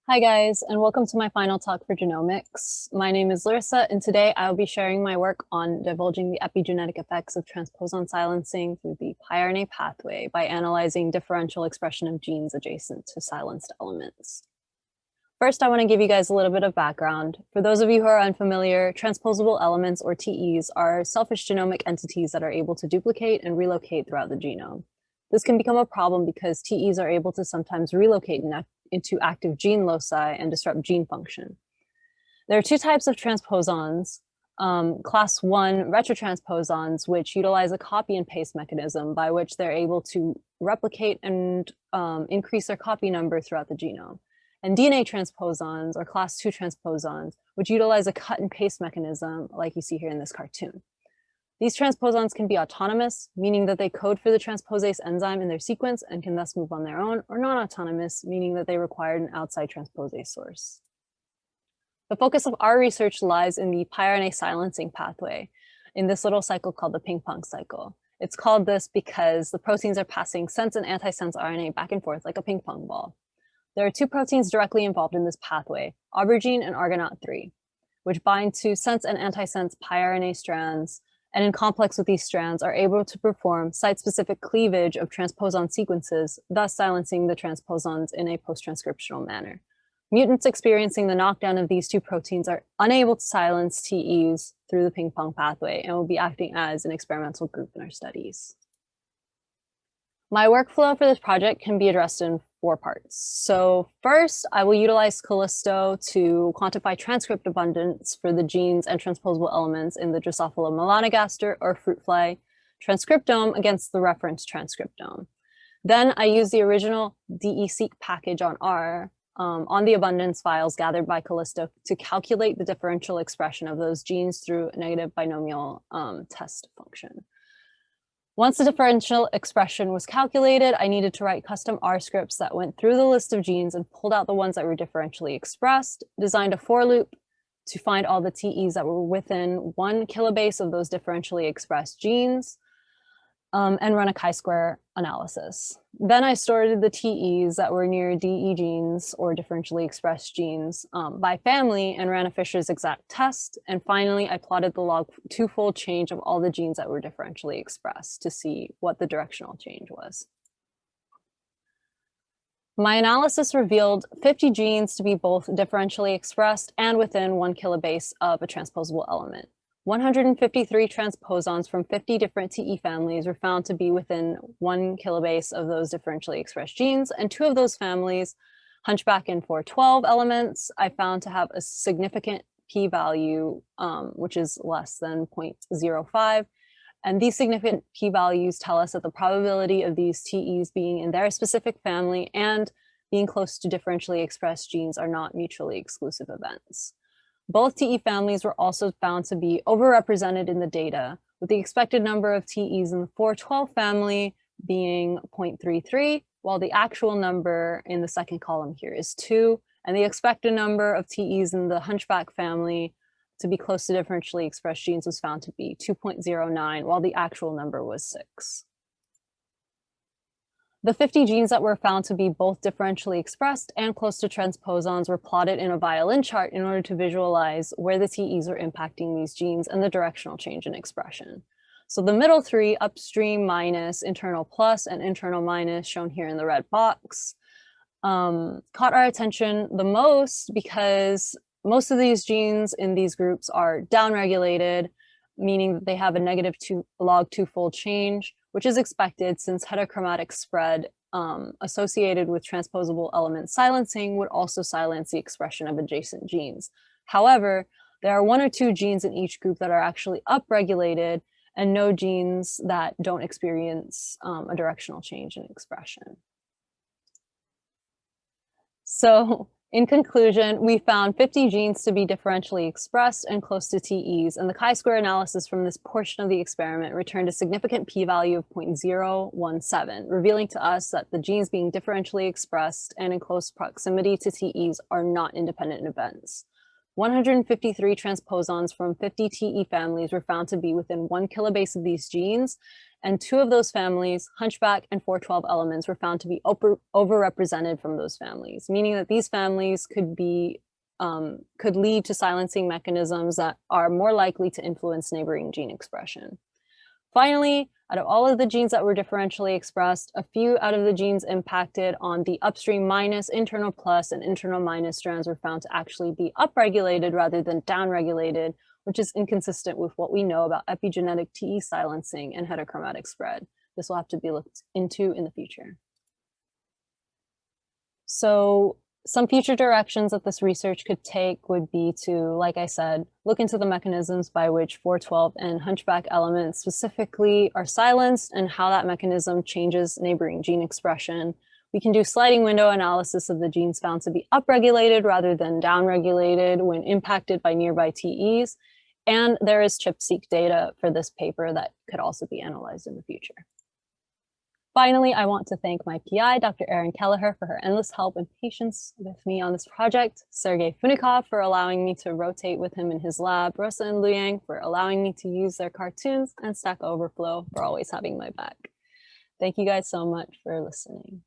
Hi guys, and welcome to my final talk for genomics. My name is Larissa, and today I will be sharing my work on divulging the epigenetic effects of transposon silencing through the piRNA pathway by analyzing differential expression of genes adjacent to silenced elements. First, I want to give you guys a little bit of background. For those of you who are unfamiliar, transposable elements, or TEs, are selfish genomic entities that are able to duplicate and relocate throughout the genome. This can become a problem because TEs are able to sometimes relocate into active gene loci and disrupt gene function. There are two types of transposons, class 1 retrotransposons, which utilize a copy and paste mechanism by which they're able to replicate and increase their copy number throughout the genome. And DNA transposons, or class 2 transposons, which utilize a cut and paste mechanism like you see here in this cartoon. These transposons can be autonomous, meaning that they code for the transposase enzyme in their sequence and can thus move on their own, or non-autonomous, meaning that they required an outside transposase source. The focus of our research lies in the piRNA silencing pathway in this little cycle called the ping-pong cycle. It's called this because the proteins are passing sense and antisense RNA back and forth like a ping-pong ball. There are two proteins directly involved in this pathway, aubergine and argonaute-3, which bind to sense and antisense piRNA strands, and in complex with these strands are able to perform site-specific cleavage of transposon sequences, thus silencing the transposons in a post-transcriptional manner. Mutants experiencing the knockdown of these two proteins are unable to silence TEs through the ping-pong pathway and will be acting as an experimental group in our studies. My workflow for this project can be addressed in 4 parts. So first, I will utilize Callisto to quantify transcript abundance for the genes and transposable elements in the Drosophila melanogaster or fruit fly transcriptome against the reference transcriptome. Then I use the original DE-seq package on R on the abundance files gathered by Callisto to calculate the differential expression of those genes through a negative binomial test function. Once the differential expression was calculated, I needed to write custom R scripts that went through the list of genes and pulled out the ones that were differentially expressed, designed a for loop to find all the TEs that were within 1 kilobase of those differentially expressed genes, and run a chi-square analysis. Then I sorted the TEs that were near DE genes or differentially expressed genes by family and ran a Fisher's exact test. And finally, I plotted the log 2-fold change of all the genes that were differentially expressed to see what the directional change was. My analysis revealed 50 genes to be both differentially expressed and within 1 kilobase of a transposable element. 153 transposons from 50 different TE families were found to be within 1 kilobase of those differentially expressed genes, and 2 of those families, Hunchback and 412 elements, I found to have a significant p-value, which is less than 0.05. And these significant p-values tell us that the probability of these TEs being in their specific family and being close to differentially expressed genes are not mutually exclusive events. Both TE families were also found to be overrepresented in the data, with the expected number of TEs in the 412 family being 0.33, while the actual number in the second column here is 2, and the expected number of TEs in the Hunchback family to be close to differentially expressed genes was found to be 2.09, while the actual number was 6. The 50 genes that were found to be both differentially expressed and close to transposons were plotted in a violin chart in order to visualize where the TEs are impacting these genes and the directional change in expression. So the middle 3, upstream minus, internal plus, and internal minus, shown here in the red box, caught our attention the most because most of these genes in these groups are downregulated, meaning that they have a negative log 2-fold change, which is expected since heterochromatic spread associated with transposable element silencing would also silence the expression of adjacent genes. However, there are 1 or 2 genes in each group that are actually upregulated and no genes that don't experience a directional change in expression. So in conclusion, we found 50 genes to be differentially expressed and close to TEs, and the chi-square analysis from this portion of the experiment returned a significant p-value of 0.017, revealing to us that the genes being differentially expressed and in close proximity to TEs are not independent events. 153 transposons from 50 TE families were found to be within 1 kilobase of these genes, and 2 of those families, hunchback and 412 elements, were found to be overrepresented from those families, meaning that these families could lead to silencing mechanisms that are more likely to influence neighboring gene expression. Finally, out of all of the genes that were differentially expressed, a few out of the genes impacted on the upstream minus, internal plus, and internal minus strands were found to actually be upregulated rather than downregulated, which is inconsistent with what we know about epigenetic TE silencing and heterochromatic spread. This will have to be looked into in the future. So some future directions that this research could take would be to, like I said, look into the mechanisms by which 412 and hunchback elements specifically are silenced and how that mechanism changes neighboring gene expression. We can do sliding window analysis of the genes found to be upregulated rather than downregulated when impacted by nearby TEs. And there is ChIP-seq data for this paper that could also be analyzed in the future. Finally, I want to thank my PI, Dr. Erin Kelleher, for her endless help and patience with me on this project, Sergei Funikov for allowing me to rotate with him in his lab, Rosa and Luyang for allowing me to use their cartoons, and Stack Overflow for always having my back. Thank you guys so much for listening.